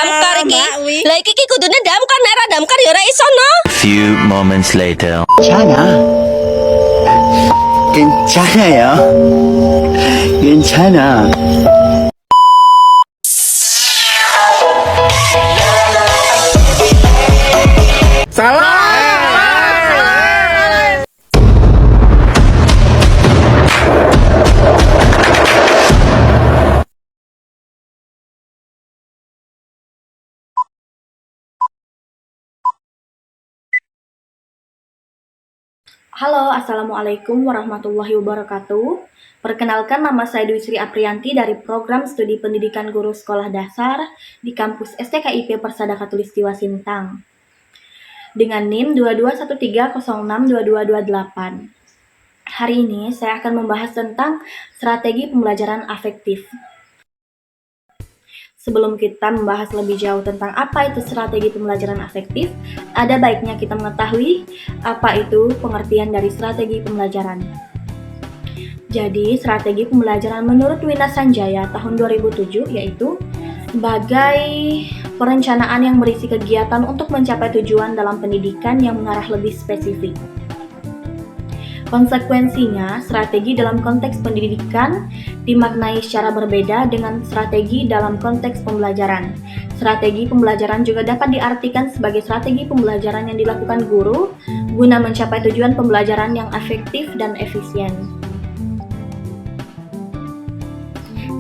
damkar iki. Mbak Wi. Lah iki kudune damkar nek ora damkar ya ora iso no. Few moments later. 괜찮아. 괜찮아요. 괜찮아. Halo, Assalamualaikum warahmatullahi wabarakatuh. Perkenalkan, nama saya Dwi Sri Aprianti dari Program Studi Pendidikan Guru Sekolah Dasar di kampus STKIP Persada Khatulistiwa Sintang. Dengan NIM 2213062228. Hari ini saya akan membahas tentang strategi pembelajaran afektif. Sebelum kita membahas lebih jauh tentang apa itu strategi pembelajaran afektif, ada baiknya kita mengetahui apa itu pengertian dari strategi pembelajaran. Jadi, strategi pembelajaran menurut Wina Sanjaya tahun 2007 yaitu sebagai perencanaan yang berisi kegiatan untuk mencapai tujuan dalam pendidikan yang mengarah lebih spesifik. Konsekuensinya, strategi dalam konteks pendidikan dimaknai secara berbeda dengan strategi dalam konteks pembelajaran. Strategi pembelajaran juga dapat diartikan sebagai strategi pembelajaran yang dilakukan guru guna mencapai tujuan pembelajaran yang efektif dan efisien.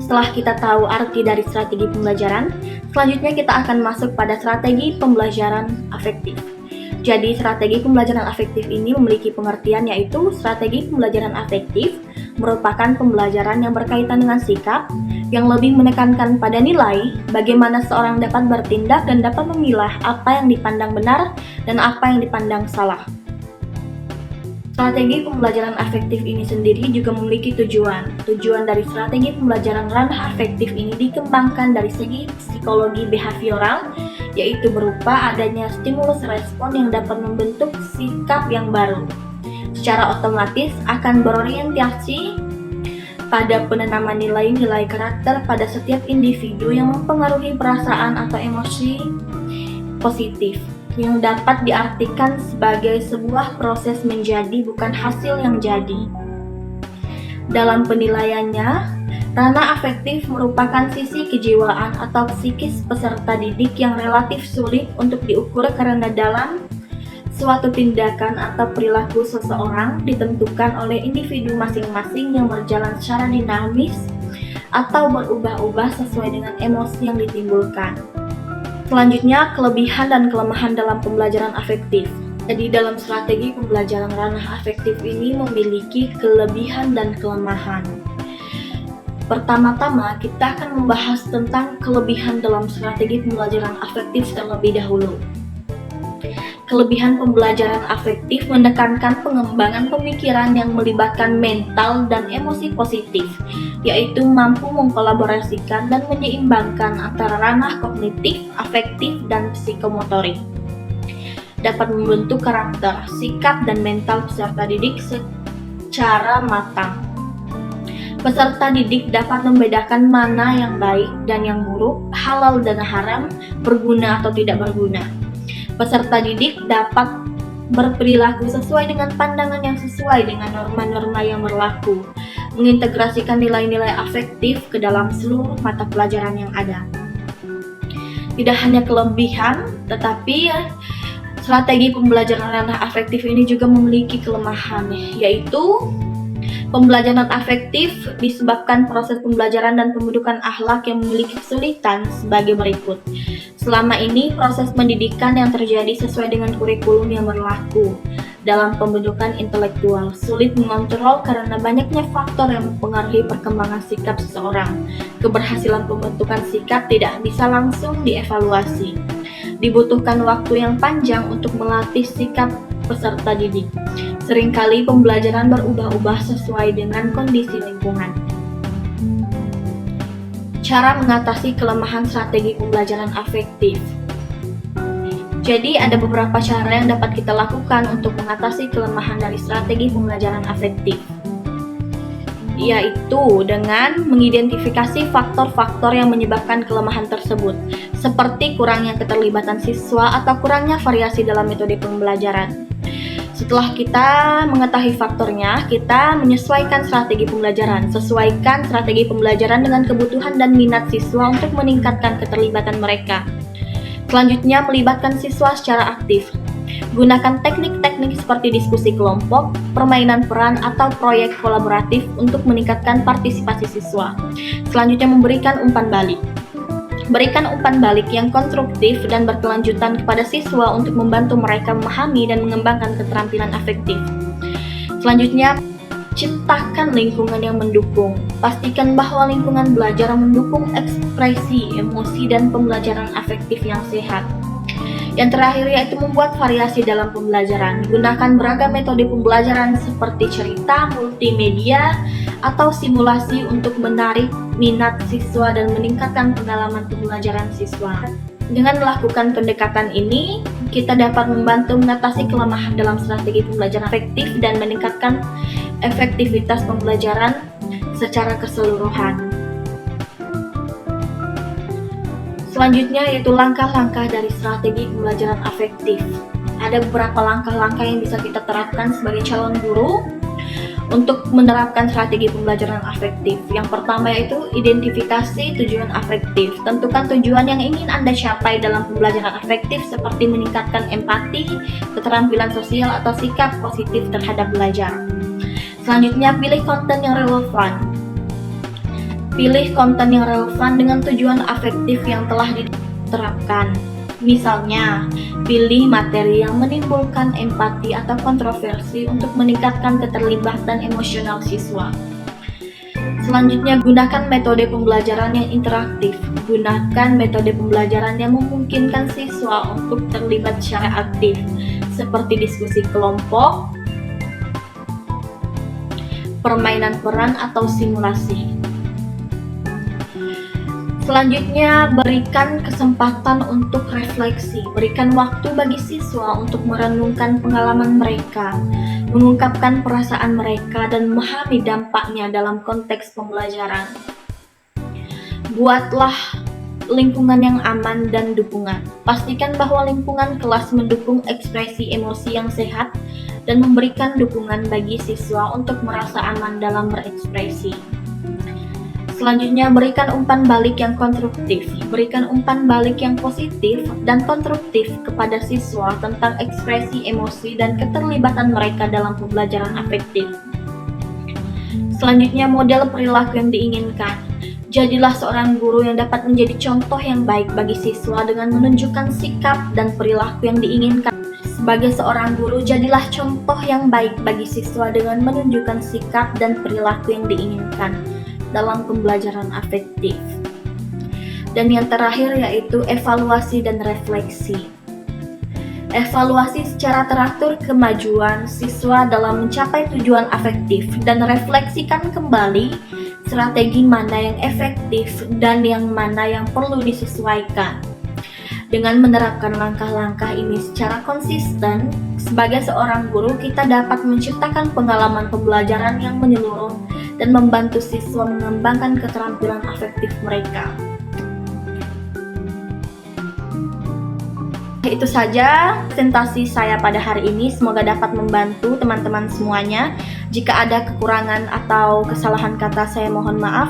Setelah kita tahu arti dari strategi pembelajaran, selanjutnya kita akan masuk pada strategi pembelajaran afektif. Jadi, strategi pembelajaran afektif ini memiliki pengertian yaitu strategi pembelajaran afektif merupakan pembelajaran yang berkaitan dengan sikap yang lebih menekankan pada nilai, bagaimana seorang dapat bertindak dan dapat memilah apa yang dipandang benar dan apa yang dipandang salah. Strategi pembelajaran afektif ini sendiri juga memiliki tujuan. Tujuan dari strategi pembelajaran ranah afektif ini dikembangkan dari segi psikologi behavioral, yaitu berupa adanya stimulus respon yang dapat membentuk sikap yang baru. Secara otomatis akan berorientasi pada penanaman nilai-nilai karakter pada setiap individu yang mempengaruhi perasaan atau emosi positif, yang dapat diartikan sebagai sebuah proses menjadi bukan hasil yang jadi. Dalam penilaiannya, ranah afektif merupakan sisi kejiwaan atau psikis peserta didik yang relatif sulit untuk diukur karena dalam suatu tindakan atau perilaku seseorang ditentukan oleh individu masing-masing yang berjalan secara dinamis atau berubah-ubah sesuai dengan emosi yang ditimbulkan. Selanjutnya, kelebihan dan kelemahan dalam pembelajaran afektif. Jadi, dalam strategi pembelajaran ranah afektif ini memiliki kelebihan dan kelemahan. Pertama-tama, kita akan membahas tentang kelebihan dalam strategi pembelajaran afektif terlebih dahulu. Kelebihan pembelajaran afektif menekankan pengembangan pemikiran yang melibatkan mental dan emosi positif, yaitu mampu mengkolaborasikan dan menyeimbangkan antara ranah kognitif, afektif, dan psikomotorik. Dapat membentuk karakter, sikap, dan mental peserta didik secara matang. Peserta didik dapat membedakan mana yang baik dan yang buruk, halal dan haram, berguna atau tidak berguna. Peserta didik dapat berperilaku sesuai dengan pandangan yang sesuai dengan norma-norma yang berlaku, mengintegrasikan nilai-nilai afektif ke dalam seluruh mata pelajaran yang ada. Tidak hanya kelebihan, tetapi strategi pembelajaran ranah afektif ini juga memiliki kelemahan, yaitu pembelajaran afektif disebabkan proses pembelajaran dan pembentukan akhlak yang memiliki kesulitan sebagai berikut. Selama ini, proses pendidikan yang terjadi sesuai dengan kurikulum yang berlaku dalam pembentukan intelektual sulit mengontrol karena banyaknya faktor yang mempengaruhi perkembangan sikap seseorang. Keberhasilan pembentukan sikap tidak bisa langsung dievaluasi. Dibutuhkan waktu yang panjang untuk melatih sikap peserta didik. Seringkali pembelajaran berubah-ubah sesuai dengan kondisi lingkungan. Cara mengatasi kelemahan strategi pembelajaran afektif. Jadi ada beberapa cara yang dapat kita lakukan untuk mengatasi kelemahan dari strategi pembelajaran afektif, yaitu dengan mengidentifikasi faktor-faktor yang menyebabkan kelemahan tersebut. seperti kurangnya keterlibatan siswa atau kurangnya variasi dalam metode pembelajaran. Setelah kita mengetahui faktornya, kita menyesuaikan strategi pembelajaran. Sesuaikan strategi pembelajaran dengan kebutuhan dan minat siswa untuk meningkatkan keterlibatan mereka. Selanjutnya, melibatkan siswa secara aktif. Gunakan teknik-teknik seperti diskusi kelompok, permainan peran, atau proyek kolaboratif untuk meningkatkan partisipasi siswa. Selanjutnya, memberikan umpan balik. Berikan umpan balik yang konstruktif dan berkelanjutan kepada siswa untuk membantu mereka memahami dan mengembangkan keterampilan afektif. Selanjutnya, ciptakan lingkungan yang mendukung. Pastikan bahwa lingkungan belajar mendukung ekspresi, emosi, dan pembelajaran afektif yang sehat. Yang terakhir yaitu membuat variasi dalam pembelajaran. Gunakan beragam metode pembelajaran seperti cerita, multimedia, atau simulasi untuk menarik minat siswa dan meningkatkan pengalaman pembelajaran siswa. Dengan melakukan pendekatan ini, kita dapat membantu mengatasi kelemahan dalam strategi pembelajaran efektif dan meningkatkan efektivitas pembelajaran secara keseluruhan. Selanjutnya yaitu langkah-langkah dari strategi pembelajaran afektif. Ada beberapa langkah-langkah yang bisa kita terapkan sebagai calon guru untuk menerapkan strategi pembelajaran afektif. Yang pertama yaitu identifikasi tujuan afektif. Tentukan tujuan yang ingin Anda capai dalam pembelajaran afektif seperti meningkatkan empati, keterampilan sosial, atau sikap positif terhadap belajar. Selanjutnya, pilih konten yang relevan. Pilih konten yang relevan dengan tujuan afektif yang telah diterapkan. Misalnya, pilih materi yang menimbulkan empati atau kontroversi untuk meningkatkan keterlibatan emosional siswa. Selanjutnya, gunakan metode pembelajaran yang interaktif. Gunakan metode pembelajaran yang memungkinkan siswa untuk terlibat secara aktif, seperti diskusi kelompok, permainan peran, atau simulasi. Selanjutnya, berikan kesempatan untuk refleksi. Berikan waktu bagi siswa untuk merenungkan pengalaman mereka, mengungkapkan perasaan mereka, dan memahami dampaknya dalam konteks pembelajaran. Buatlah lingkungan yang aman dan dukungan. Pastikan bahwa lingkungan kelas mendukung ekspresi emosi yang sehat dan memberikan dukungan bagi siswa untuk merasa aman dalam berekspresi. Selanjutnya, berikan umpan balik yang konstruktif. Berikan umpan balik yang positif dan konstruktif kepada siswa tentang ekspresi emosi dan keterlibatan mereka dalam pembelajaran afektif. Selanjutnya, model perilaku yang diinginkan. Jadilah seorang guru yang dapat menjadi contoh yang baik bagi siswa dengan menunjukkan sikap dan perilaku yang diinginkan. Sebagai seorang guru, jadilah contoh yang baik bagi siswa dengan menunjukkan sikap dan perilaku yang diinginkan dalam pembelajaran afektif. Dan yang terakhir yaitu evaluasi dan refleksi. Evaluasi secara teratur kemajuan siswa dalam mencapai tujuan afektif dan refleksikan kembali strategi mana yang efektif dan yang mana yang perlu disesuaikan. Dengan menerapkan langkah-langkah ini secara konsisten, sebagai seorang guru kita dapat menciptakan pengalaman pembelajaran yang menyeluruh dan membantu siswa mengembangkan keterampilan afektif mereka. Itu saja presentasi saya pada hari ini. Semoga dapat membantu teman-teman semuanya. Jika ada kekurangan atau kesalahan kata, saya mohon maaf.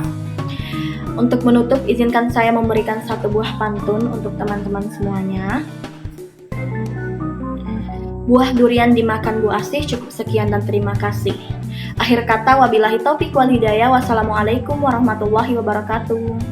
Untuk menutup, izinkan saya memberikan satu buah pantun untuk teman-teman semuanya. Buah durian dimakan Bu Asih. Cukup sekian dan terima kasih. Akhir kata, wabillahi taufiq wal hidayah. Wassalamualaikum warahmatullahi wabarakatuh.